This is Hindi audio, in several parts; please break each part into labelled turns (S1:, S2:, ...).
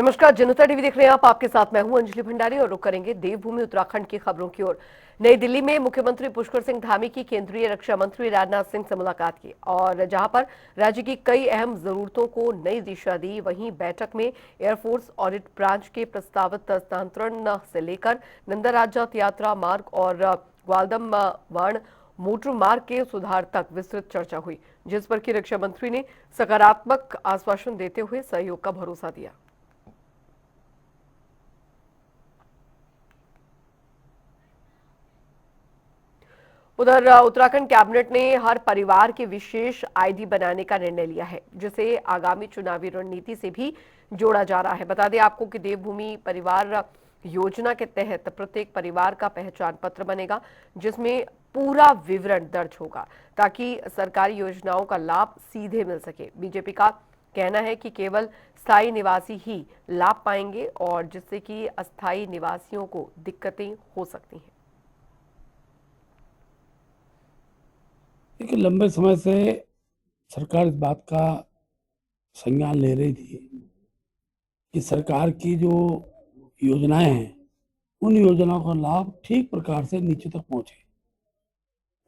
S1: नमस्कार, जनता टीवी देख रहे हैं आप। आपके साथ मैं हूं अंजलि भंडारी और रुक करेंगे देवभूमि उत्तराखंड की खबरों की ओर। नई दिल्ली में मुख्यमंत्री पुष्कर सिंह धामी की केंद्रीय रक्षा मंत्री राजनाथ सिंह से मुलाकात की और जहां पर राज्य की कई अहम जरूरतों को नई दिशा दी, वहीं बैठक में एयरफोर्स ऑडिट ब्रांच के प्रस्तावित हस्तांतरण से लेकर नंदा राज्य यात्रा मार्ग और ग्वालदम वर्ण मोटर मार्ग के सुधार तक विस्तृत चर्चा हुई, जिस पर की रक्षा मंत्री ने सकारात्मक आश्वासन देते हुए सहयोग का भरोसा दिया। उधर उत्तराखंड कैबिनेट ने हर परिवार के विशेष आईडी बनाने का निर्णय लिया है, जिसे आगामी चुनावी रणनीति से भी जोड़ा जा रहा है। बता दें आपको कि देवभूमि परिवार योजना के तहत प्रत्येक परिवार का पहचान पत्र बनेगा, जिसमें पूरा विवरण दर्ज होगा ताकि सरकारी योजनाओं का लाभ सीधे मिल सके। बीजेपी का कहना है कि केवल स्थायी निवासी ही लाभ पाएंगे और जिससे कि अस्थायी निवासियों को दिक्कतें हो सकती हैं।
S2: देखिए, लंबे समय से सरकार इस बात का संज्ञान ले रही थी कि सरकार की जो योजनाएं हैं, उन योजनाओं का लाभ ठीक प्रकार से नीचे तक पहुंचे।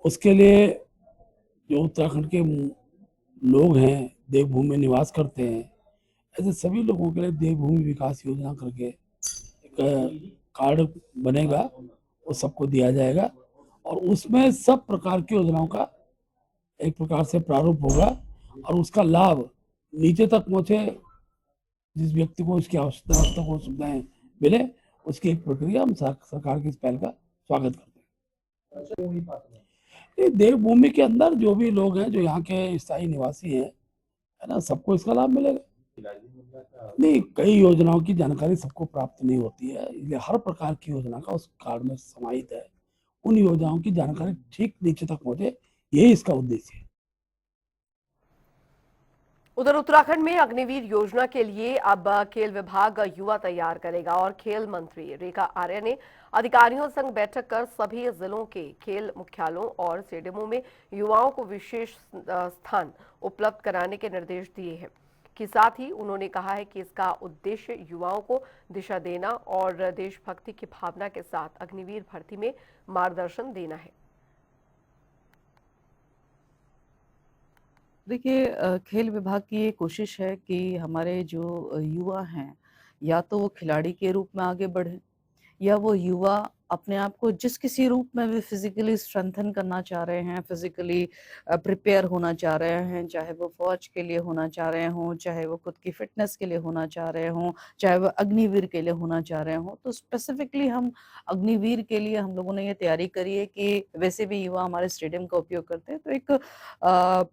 S2: उसके लिए जो उत्तराखंड के लोग हैं, देवभूमि में निवास करते हैं, ऐसे सभी लोगों के लिए देवभूमि विकास योजना करके एक कार्ड बनेगा, वो सबको दिया जाएगा और उसमें सब प्रकार की योजनाओं का एक प्रकार से प्रारूप होगा और उसका लाभ नीचे तक पहुंचे। जिस व्यक्ति को इसकी आवश्यकता हो, सुविधाएं मिले, उसकी एक प्रक्रिया हम सरकार की इस पहल का स्वागत करते हैं। देवभूमि के अंदर जो भी लोग हैं, जो यहाँ के स्थायी निवासी हैं, है ना, सबको इसका लाभ मिलेगा। नहीं, कई योजनाओं की जानकारी सबको प्राप्त नहीं होती है, इसलिए हर प्रकार की योजना का उस कार्ड में समाहित है। उन योजनाओं की जानकारी ठीक नीचे तक पहुंचे, यही इसका उद्देश्य है।
S1: उधर उत्तराखंड में अग्निवीर योजना के लिए अब खेल विभाग युवा तैयार करेगा और खेल मंत्री रेखा आर्य ने अधिकारियों संग बैठक कर सभी जिलों के खेल मुख्यालयों और स्टेडियमों में युवाओं को विशेष स्थान उपलब्ध कराने के निर्देश दिए हैं। कि साथ ही उन्होंने कहा है कि इसका उद्देश्य युवाओं को दिशा देना और देशभक्ति की भावना के साथ अग्निवीर भर्ती में मार्गदर्शन देना है।
S3: देखिए, खेल विभाग की ये कोशिश है कि हमारे जो युवा हैं, या तो वो खिलाड़ी के रूप में आगे बढ़ें, या वो युवा अपने आप को जिस किसी रूप में भी फिजिकली स्ट्रेंथन करना चाह रहे हैं, फिजिकली प्रिपेयर होना चाह रहे हैं, चाहे वो फौज के लिए होना चाह रहे हों, चाहे वो खुद की फिटनेस के लिए होना चाह रहे हों, चाहे वो अग्निवीर के लिए होना चाह रहे हों। तो स्पेसिफिकली हम अग्निवीर के लिए हम लोगों ने ये तैयारी करी है कि वैसे भी युवा हमारे स्टेडियम का उपयोग करते हैं, तो एक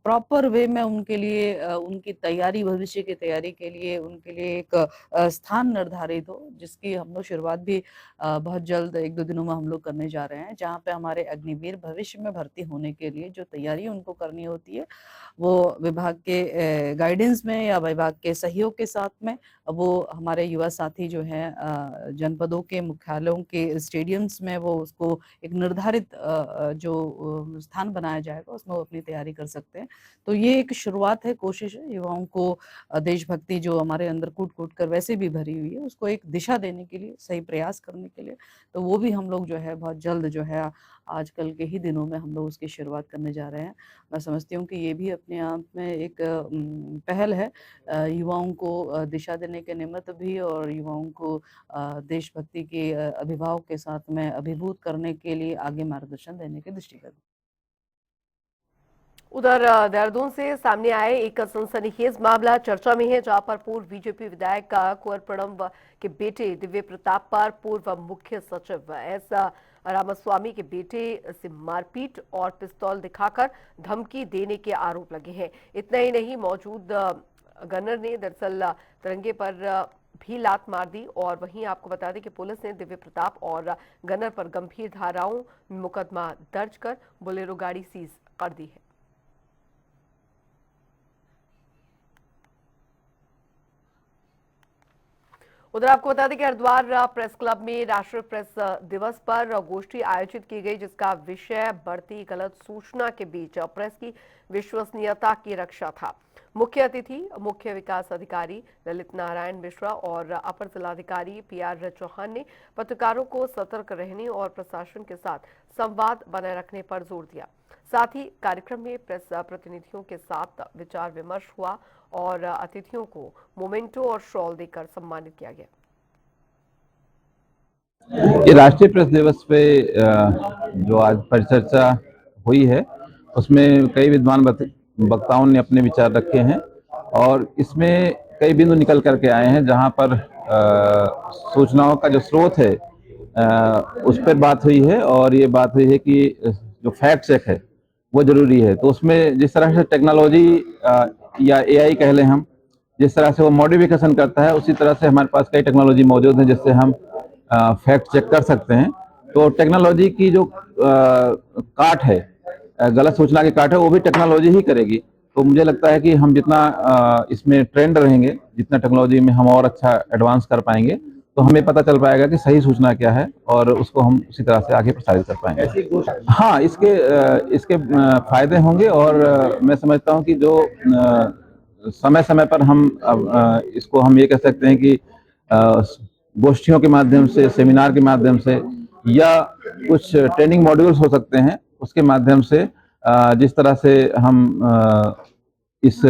S3: प्रॉपर वे में उनके लिए उनकी तैयारी, भविष्य की तैयारी के लिए उनके लिए एक स्थान निर्धारित हो, जिसकी हम लोग शुरुआत भी बहुत जल्द 1-2 दिनों में हम लोग करने जा रहे हैं, जहाँ पे हमारे अग्निवीर भविष्य में भर्ती होने के लिए जो तैयारी उनको करनी होती है, वो विभाग के गाइडेंस में या विभाग के सहयोग के साथ में वो हमारे युवा साथी जो हैं जनपदों के मुख्यालयों के स्टेडियम्स में वो उसको एक निर्धारित जो स्थान बनाया जाएगा, उसमें वो अपनी तैयारी कर सकते हैं। तो ये एक शुरुआत है, कोशिश है युवाओं को देशभक्ति जो हमारे अंदर कूट-कूट कर वैसे भी भरी हुई है, उसको एक दिशा देने के लिए, सही प्रयास करने के लिए। तो वो भी हम लोग जो है बहुत जल्द जो है आजकल के ही दिनों में हम लोग उसकी शुरुआत करने जा रहे हैं। मैं समझती हूँ कि ये भी अपने आप में एक पहल है युवाओं को दिशा देने के निमित्त भी और युवाओं को देशभक्ति के अभिभाव के साथ में अभिभूत करने के लिए आगे मार्गदर्शन देने के दृष्टिगत।
S1: उधर देहरादून से सामने आए एक सनसनीखेज मामला चर्चा में है, जहां पर पूर्व बीजेपी विधायक कुंवर प्रणव के बेटे दिव्य प्रताप पर पूर्व मुख्य सचिव एस रामास्वामी के बेटे से मारपीट और पिस्तौल दिखाकर धमकी देने के आरोप लगे हैं। इतना ही नहीं, मौजूद गनर ने दरअसल तिरंगे पर भी लात मार दी और वहीं आपको बता दें कि पुलिस ने दिव्य प्रताप और गनर पर गंभीर धाराओं में मुकदमा दर्ज कर बोलेरो गाड़ी सीज कर दी है। उधर आपको बता दें कि हरिद्वार प्रेस क्लब में राष्ट्रीय प्रेस दिवस पर गोष्ठी आयोजित की गई, जिसका विषय बढ़ती गलत सूचना के बीच प्रेस की विश्वसनीयता की रक्षा था। मुख्य अतिथि मुख्य विकास अधिकारी ललित नारायण मिश्रा और अपर जिलाधिकारी PR चौहान ने पत्रकारों को सतर्क रहने और प्रशासन के साथ संवाद बनाए रखने पर जोर दिया। साथ ही कार्यक्रम में प्रेस प्रतिनिधियों के साथ विचार विमर्श हुआ और अतिथियों को मोमेंटो और शॉल देकर सम्मानित किया गया।
S4: ये राष्ट्रीय प्रेस दिवस पे जो आज परिचर्चा हुई है उसमें कई विद्वान वक्ताओं ने अपने विचार रखे हैं और इसमें कई बिंदु निकल करके आए हैं जहां पर सूचनाओं का जो स्रोत है उस पर बात हुई है और ये बात हुई है कि जो फैक्ट चेक है वो जरूरी है। तो उसमें जिस तरह से टेक्नोलॉजी या AI कह लें हम, जिस तरह से वो मॉडिफिकेशन करता है उसी तरह से हमारे पास कई टेक्नोलॉजी मौजूद है जिससे हम फैक्ट चेक कर सकते हैं। तो टेक्नोलॉजी की जो काट है, गलत सूचना की काट है, वो भी टेक्नोलॉजी ही करेगी। तो मुझे लगता है कि हम जितना इसमें ट्रेंड रहेंगे, जितना टेक्नोलॉजी में हम और अच्छा एडवांस कर पाएंगे तो हमें पता चल पाएगा कि सही सूचना क्या है और उसको हम उसी तरह से आगे प्रसारित कर पाएंगे। हाँ, इसके फायदे होंगे और मैं समझता हूँ कि जो समय समय पर हम इसको हम ये कह सकते हैं कि गोष्ठियों के माध्यम से, सेमिनार के माध्यम से या कुछ ट्रेनिंग मॉड्यूल्स हो सकते हैं, उसके माध्यम से जिस तरह से हम इस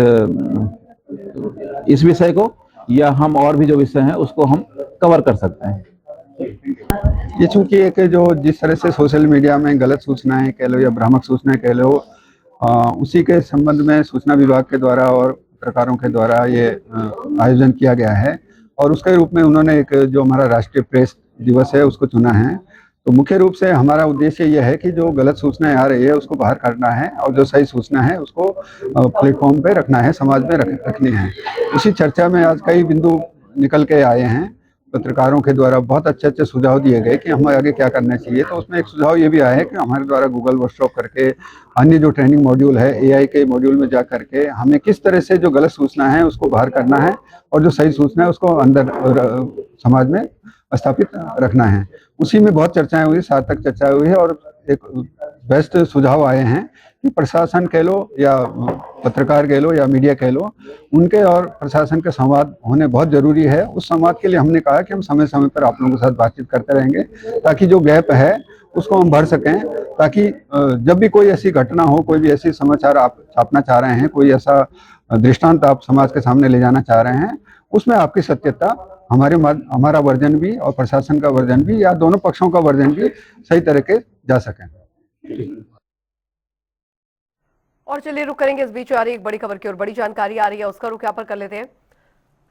S4: विषय को या हम और भी जो विषय हैं उसको हम कवर कर सकते हैं।
S5: ये चूंकि एक जो जिस तरह से सोशल मीडिया में गलत सूचनाएं कह लो या भ्रामक सूचनाएं कह लो, उसी के संबंध में सूचना विभाग के द्वारा और पत्रकारों के द्वारा ये आयोजन किया गया है और उसके रूप में उन्होंने एक जो हमारा राष्ट्रीय प्रेस दिवस है उसको चुना है। तो मुख्य रूप से हमारा उद्देश्य यह है कि जो गलत सूचनाएं आ रही है उसको बाहर काटना है और जो सही सूचना है उसको प्लेटफॉर्म पे रखना है, समाज में रखनी है। इसी चर्चा में आज कई बिंदु निकल के आए हैं, पत्रकारों के द्वारा बहुत अच्छे सुझाव दिए गए कि हमें आगे क्या करना चाहिए। तो उसमें एक सुझाव ये भी आया है कि हमारे द्वारा गूगल वर्कशॉप करके अन्य जो ट्रेनिंग मॉड्यूल है AI के मॉड्यूल में जा करके हमें किस तरह से जो गलत सूचना है उसको बाहर करना है और जो सही सूचना है उसको अंदर समाज में स्थापित रखना है। उसी में बहुत चर्चाएं हुई, सार्थक चर्चा हुई है और एक बेस्ट सुझाव आए हैं कि प्रशासन कह लो या पत्रकार कह लो या मीडिया कह लो, उनके और प्रशासन के संवाद होने बहुत जरूरी है। उस संवाद के लिए हमने कहा कि हम समय समय पर आप लोगों के साथ बातचीत करते रहेंगे ताकि जो गैप है उसको हम भर सकें, ताकि जब भी कोई ऐसी घटना हो, कोई भी ऐसी समाचार आप छापना चाह रहे हैं, कोई ऐसा दृष्टांत आप समाज के सामने ले जाना चाह रहे हैं, उसमें आपकी सत्यता, हमारा वर्जन भी और प्रशासन का वर्जन भी या दोनों पक्षों का वर्जन भी सही तरीके जा सकें।
S1: और चलिए रुक करेंगे, इस बीच आ रही एक बड़ी खबर की और बड़ी जानकारी आ रही है, उसका रुख यहाँ पर कर लेते हैं।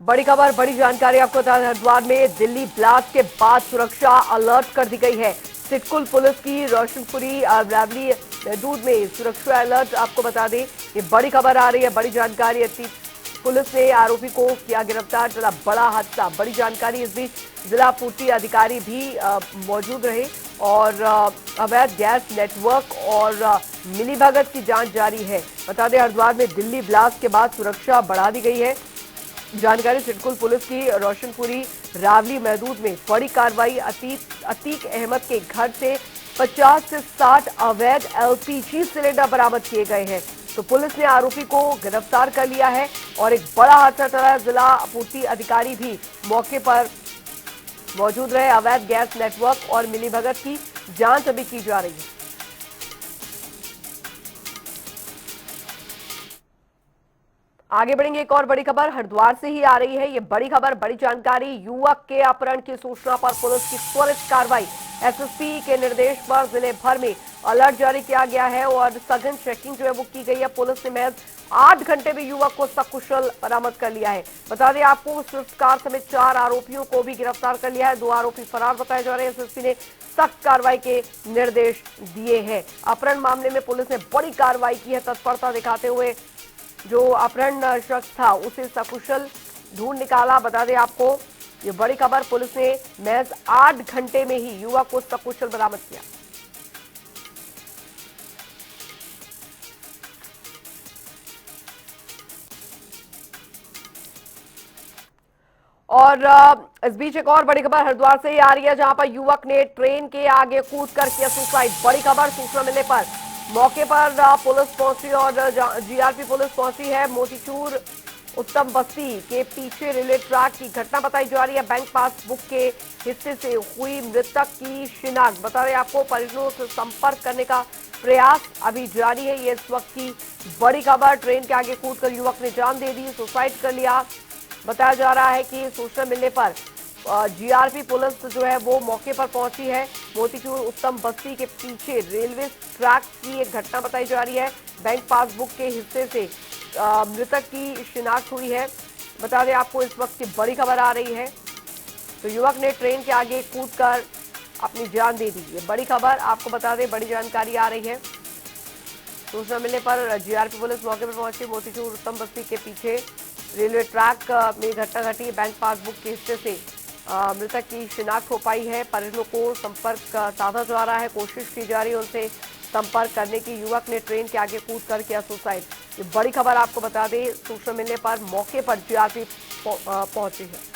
S1: बड़ी खबर, बड़ी जानकारी आपको बता दें, हरिद्वार में दिल्ली ब्लास्ट के बाद सुरक्षा अलर्ट कर दी गई है। सिडकुल पुलिस की रोशनपुरी रावली महदूद में सुरक्षा अलर्ट आपको बता दें, ये बड़ी खबर आ रही है, बड़ी जानकारी। पुलिस ने आरोपी को किया गिरफ्तार, चला बड़ा हादसा, बड़ी जानकारी। इस बीच जिला पूर्ति अधिकारी भी मौजूद रहे और अवैध गैस नेटवर्क और मिलीभगत की जांच जारी है। बता दें, हरिद्वार में दिल्ली ब्लास्ट के बाद सुरक्षा बढ़ा दी गई है। जानकारी, सिडकुल पुलिस की रोशनपुरी रावली महदूद में बड़ी कार्रवाई, अतीक अहमद के घर से 50 से 60 अवैध LPG सिलेंडर बरामद किए गए हैं। तो पुलिस ने आरोपी को गिरफ्तार कर लिया है और एक बड़ा हादसा चला। जिला पूर्ति अधिकारी भी मौके पर मौजूद रहे। अवैध गैस नेटवर्क और मिलीभगत की जांच अभी की जा रही है। आगे बढ़ेंगे, एक और बड़ी खबर हरिद्वार से ही आ रही है। ये बड़ी खबर, बड़ी जानकारी, युवक के अपहरण की सूचना पर पुलिस की त्वरित कार्रवाई। SSP के निर्देश पर जिले भर में अलर्ट जारी किया गया है और सघन चेकिंग जो है वो की गई है। पुलिस ने महज 8 घंटे में युवक को सकुशल बरामद कर लिया है। बता दें आपको, स्विफ्ट कार समेत 4 आरोपियों को भी गिरफ्तार कर लिया है। 2 आरोपी फरार बताए जा रहे हैं। SSP ने सख्त कार्रवाई के निर्देश दिए हैं। अपहरण मामले में पुलिस ने बड़ी कार्रवाई की है, तत्परता दिखाते हुए जो अपहरण शख्स था उसे सकुशल ढूंढ निकाला। बता दें आपको, ये बड़ी खबर, पुलिस ने महज 8 घंटे में ही युवक को सकुशल बरामद किया। और इस बीच एक और बड़ी खबर हरिद्वार से ही आ रही है, जहां पर युवक ने ट्रेन के आगे कूदकर किया सुसाइड। बड़ी खबर, सूचना मिलने पर मौके पर पुलिस पहुंची और जीआरपी पुलिस पहुंची है। मोतीचूर उत्तम बस्ती के पीछे रेलवे ट्रैक की घटना बताई जा रही है। बैंक पासबुक के हिस्से से हुई मृतक की शिनाख्त। बता रहे आपको परिजनों से संपर्क करने का प्रयास अभी जारी है। ये इस वक्त की बड़ी खबर। ट्रेन के आगे कूदकर युवक ने जान दे दी, सुसाइड कर लिया। बताया जा रहा है कि सूचना मिलने पर जीआरपी पुलिस जो है वो मौके पर पहुंची है। मोतीचूर उत्तम बस्ती के पीछे रेलवे ट्रैक की एक घटना बताई जा रही है। बैंक पासबुक के हिस्से से मृतक की शिनाख्त हुई है। बता दें आपको इस वक्त की बड़ी खबर आ रही है। तो युवक ने ट्रेन के आगे कूदकर अपनी जान दे दी। ये बड़ी खबर आपको बता दें, बड़ी जानकारी आ रही है। सूचना मिलने पर जीआरपी पुलिस मौके पर पहुंची। मोतीचूर उत्तम बस्ती के पीछे रेलवे ट्रैक में घटना घटी। बैंक पासबुक के हिस्से से मृतक की शिनाख्त हो पाई है। परिजनों को संपर्क साधा जा रहा है, कोशिश की जा रही है उनसे संपर्क करने की। युवक ने ट्रेन के आगे कूदकर किया सुसाइड। ये बड़ी खबर आपको बता दें, सूचना मिलने पर मौके पर जीआरपी पहुंची है।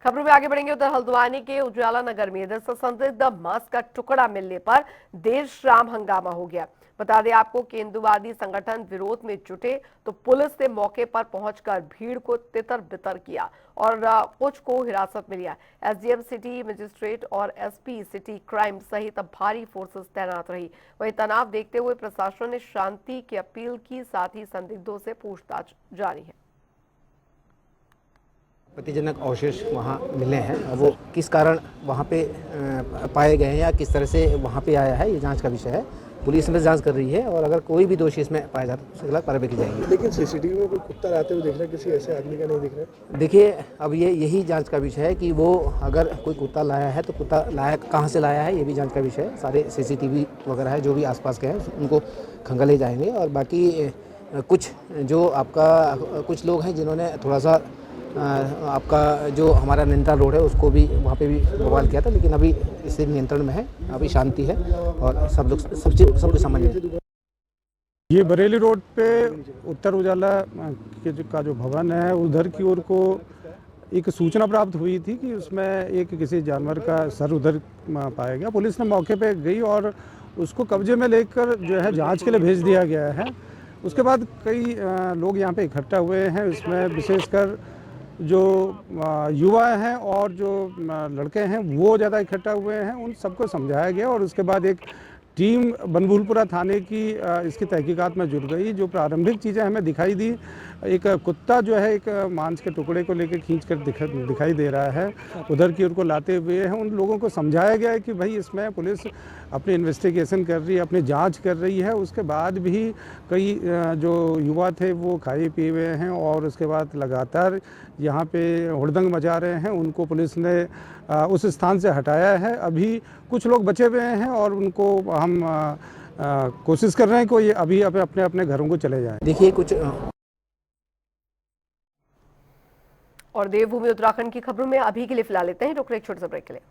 S1: खबरों में आगे बढ़ेंगे। उधर हल्द्वानी के उजाला नगर में दरअसल संदिग्ध मांस का टुकड़ा मिलने पर देर शाम हंगामा हो गया। बता दें आपको केंद्रवादी संगठन विरोध में जुटे तो पुलिस ने मौके पर पहुंचकर भीड़ को तितर बितर किया और कुछ को हिरासत में लिया। एसडीएम सिटी मजिस्ट्रेट और एसपी सिटी क्राइम सहित भारी फोर्सेस तैनात रही। वहीं तनाव देखते हुए प्रशासन ने शांति की अपील की, साथ ही संदिग्धों से पूछताछ जारी है।
S6: आपत्तिजनक अवशेष वहाँ मिले हैं, वो किस कारण वहाँ पे पाए गए हैं या किस तरह से वहाँ पे आया है, ये जांच का विषय है। पुलिस में जांच कर रही है और अगर कोई भी दोषी इसमें पाया जाता है तो उसके खिलाफ कार्रवाई की जाएगी।
S7: लेकिन सीसीटीवी में कोई कुत्ता रहते हुए दिख रहा है, किसी ऐसे आदमी का नहीं दिख रहा है।
S6: देखिए, अब यही जांच का विषय है कि वो अगर कोई कुत्ता लाया है तो कुत्ता लाया कहाँ से लाया है, ये भी जांच का विषय है। सारे सीसीटीवी वगैरह है जो भी आसपास के हैं उनको खंगाले जाएंगे और बाकी कुछ जो आपका कुछ लोग हैं जिन्होंने थोड़ा सा आपका जो हमारा नियंत्रण रोड है उसको भी वहाँ पे भी बवाल किया था, लेकिन अभी इसे नियंत्रण में है, अभी शांति है और सब कुछ सामान्य है।
S8: ये बरेली रोड पे उत्तर उजाला का जो भवन है उधर की ओर को एक सूचना प्राप्त हुई थी कि उसमें एक किसी जानवर का सर उधर पाया गया। पुलिस ने मौके पे गई और उसको कब्जे में लेकर जो है जांच के लिए भेज दिया गया है। उसके बाद कई लोग यहाँ पे इकट्ठा हुए हैं। इसमें विशेषकर जो युवा हैं और जो लड़के हैं वो ज़्यादा इकट्ठा हुए हैं। उन सबको समझाया गया और उसके बाद एक टीम बनभूलपुरा थाने की इसकी तहकीकात में जुड़ गई। जो प्रारंभिक चीज़ें हमें दिखाई दी, एक कुत्ता जो है एक मांस के टुकड़े को लेकर खींचकर दिखाई दे रहा है, उधर की ओर को लाते हुए हैं। उन लोगों को समझाया गया है कि भाई इसमें पुलिस अपनी इन्वेस्टिगेशन कर रही है, अपनी जांच कर रही है। उसके बाद भी कई जो युवा थे वो खाए पिए हुए हैं और उसके बाद लगातार यहाँ पे हुड़दंग मचा रहे हैं। उनको पुलिस ने उस स्थान से हटाया है। अभी कुछ लोग बचे हुए हैं और उनको हम कोशिश कर रहे हैं कि ये अभी अपने अपने घरों को चले जाएं।
S6: देखिए कुछ
S1: और देवभूमि उत्तराखंड की खबरों में अभी के लिए फिलहाल लेते हैं, रुक रहे एक छोटे से ब्रेक के लिए।